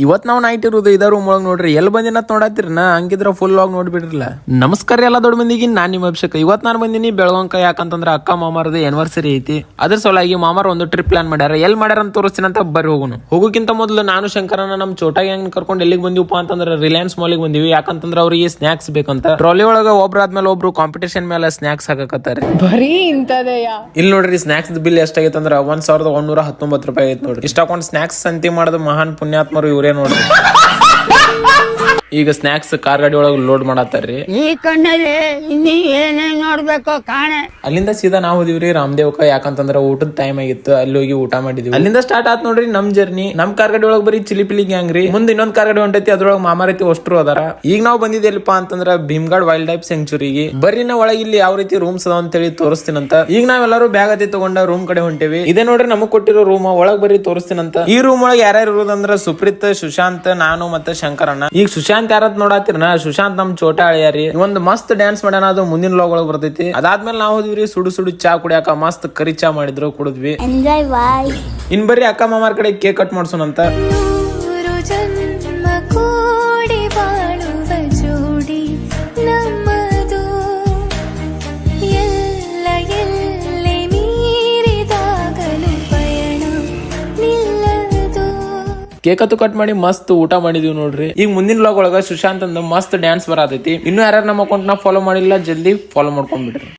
ಇವತ್ ನಾವು ನೈಟ್ ಇರೋದು ಇದ ರೂಮ್ ಒಳಗ್ ನೋಡ್ರಿ ಎಲ್ಲಿ ಬಂದಿನ ನೋಡತ್ತಿರನ ಹಂಗಿದ್ರ ಫುಲ್ ಆಗಿ ನೋಡ್ಬಿಡ್ರಲ್ಲ. ನಮಸ್ಕಾರ ಎಲ್ಲ ದೊಡ್ಡ ಮಂದಿಗೆ, ನಾನ್ ನಿಮ್ಮ ಅಭಿಷೇಕ್. ಇವತ್ ನಾನು ಬಂದಿನಿ ಬೆಳಗಾಂಕ. ಯಾಕಂತಂದ್ರ ಅಕ್ಕ ಮಾಮಾರದ ಆನಿವರ್ಸರಿ ಐತಿ. ಅದ್ರ ಸಲುವಾಗಿ ಮಾಮಾರ್ ಒಂದು ಟ್ರಿಪ್ ಪ್ಲಾನ್ ಮಾಡ್ಯಾರ. ಎಲ್ ಮಾಡ್ಯಾರ ಅಂತ ತೋರಿಸ್ತೀನಿ ಅಂತ ಬರ್ರಿ ಹೋಗೋಣ. ಹೋಗೋಕ್ಕಿಂತ ಮೊದಲು ನಾನು ಶಂಕರನ ನಮ್ ಚೋಟಾ ಗ್ಯಾಂಗ್ ಕರ್ಕೊಂಡು ಎಲ್ಲಿಗೆ ಬಂದಿವಪ್ಪ ಅಂತಂದ್ರೆ ರಿಲಯನ್ಸ್ ಮಾಲಿಗೆ ಬಂದಿವಿ. ಯಾಕಂತಂದ್ರ ಅವ್ರಿಗೆ ಸ್ನಾಕ್ಸ್ ಬೇಕಂತ. ಟ್ರಾಲಿ ಒಳಗ ಒಬ್ರಾದ್ಮೇಲೆ ಒಬ್ರು ಕಾಂಪಿಟೇಷನ್ ಮೇಲೆ ಸ್ನಾಕ್ಸ್ ಹಾಕಕತ್ತಾರೆ. ಬರೀ ಇಂತದೆಯಾ. ಇಲ್ಲಿ ನೋಡ್ರಿ ಸ್ನಾಕ್ಸ್ ಬಿಲ್ ಎಷ್ಟಾಗೈತೆ ಅಂದ್ರ 1119 ರೂಪಾಯಿ ಐತಿ ನೋಡ್ರಿ. ಇಷ್ಟಾಕೊಂಡ್ ಸ್ನಾಕ್ಸ್ ಸಂತಿ ಮಾಡೋದು ಮಹಾನ್ ಪುಣ್ಯಾತ್ಮರು ಇವರೇ ನೋಡ್ರಿ. ಈಗ ಸ್ನಾಕ್ಸ್ ಕಾರ್ ಗಾಡಿ ಒಳಗೆ ಲೋಡ್ ಮಾಡತ್ತಾರ್ರಿ. ಈ ಕಣ್ಣಲ್ಲಿ ಇನ್ನೀ ಏನೇನ್ ನೋಡ್ಬೇಕೋ ಕಾಣೆ. ಅಲ್ಲಿಂದ ಸೀದಾ ನಾವು ಹೋದಿವ್ರಿ ರಾಮದೇವಕ. ಯಾಕಂತಂದ್ರ ಊಟದ ಟೈಮ್ ಆಗಿತ್ತು. ಅಲ್ಲಿ ಹೋಗಿ ಊಟ ಮಾಡಿದ್ವಿ. ಅಲ್ಲಿಂದ ಸ್ಟಾರ್ಟ್ ಆತ್ ನೋಡ್ರಿ ನಮ್ ಜರ್ನಿ. ನಮ್ ಕಾರ್ ಗಾಡಿ ಒಳಗ್ ಬರೀ ಚಿಲಿಪಿಲಿ ಗ್ಯಾಂಗ್ ರೀ. ಮುಂದೆ ಇನ್ನೊಂದ್ ಕಾರ್ ಗಾಡಿ ಹೊಂಟೈತಿ, ಅದ್ರೊಳಗೆ ಮಾಮಾ ರೀತಿ ಅಷ್ಟ್ರು ಅದಾರ. ಈಗ ನಾವು ಬಂದಿದ್ದೆಲ್ಲಪ್ಪ ಅಂತಂದ್ರ ಭೀಮ್ಗಢ್ ವೈಲ್ಡ್ ಲೈಫ್ ಸೆಂಚುರಿಗೆ. ಬರ್ರಿ ನಾ ಒಳಗೆ ಇಲ್ಲಿ ಯಾವ ರೀತಿ ರೂಮ್ಸ್ ಅದಾವ ಅಂತ ಹೇಳಿ ತೋರಿಸ್ತೀನಂತ. ಈಗ ನಾವೆಲ್ಲರೂ ಬ್ಯಾಗ್ ಅತಿ ತಗೊಂಡ ರೂಮ್ ಕಡೆ ಹೊಂಟೇವಿ. ಇದೇ ನೋಡ್ರಿ ನಮಗ್ ಕೊಟ್ಟಿರೋ ರೂಮ್. ಒಳಗ್ ಬರ್ರಿ ತೋರಿಸ್ತೀನಂತ. ಈ ರೂಮ್ ಒಳಗೆ ಯಾರ್ಯಾರು ಇರೋದಂದ್ರ ಸುಪ್ರೀತ್, ಸುಶಾಂತ್, ನಾನು ಮತ್ತೆ ಶಂಕರಣ್ಣ. ಈಗ ಸುಶಾಂತ್ ಯಾರತ್ ನೋಡಾತಿರ್ನ, ಸುಶಾಂತ್ ನಮ್ ಚೋಟಾ ಅಳಿಯಾರಿ. ಒಂದು ಮಸ್ತ್ ಡ್ಯಾನ್ಸ್ ಮಾಡ್ಯಾನ, ಅದು ಮುಂದಿನ ಲಾಗ್ ಒಳಗ್ ಬರ್ತೈತಿ. ಅದಾದ್ಮೇಲೆ ನಾವು ಹೋದ್ವಿ ಸುಡು ಸುಡು ಚಾ ಕುಡಿಯಾಕ. ಮಸ್ತ್ ಕರಿ ಚಾ ಮಾಡಿದ್ರು, ಕುಡಿದ್ವಿ. ಇನ್ ಬರ್ರಿ ಅಕ್ಕ ಮಾಮಾರ್ ಕಡೆ ಕೇಕ್ ಕಟ್ ಮಾಡ್ಸೋಣಂತ. ಕೇಕ್ ಅಂತೂ ಕಟ್ ಮಾಡಿ ಮಸ್ತ್ ಊಟ ಮಾಡಿದೀವಿ ನೋಡ್ರಿ. ಈಗ ಮುಂದಿನ ವ್ಲಾಗ್ ಒಳಗ ಸುಶಾಂತ್ ಅಂದ ಮಸ್ತ್ ಡ್ಯಾನ್ಸ್ ಬರತೈತಿ. ಇನ್ನು ಯಾರು ನಮ್ಮ ಅಕೌಂಟ್ ನ ಫಾಲೋ ಮಾಡಿಲ್ಲ, ಜಲ್ದಿ ಫಾಲೋ ಮಾಡ್ಕೊಂಡ್ಬಿಡ್ರಿ.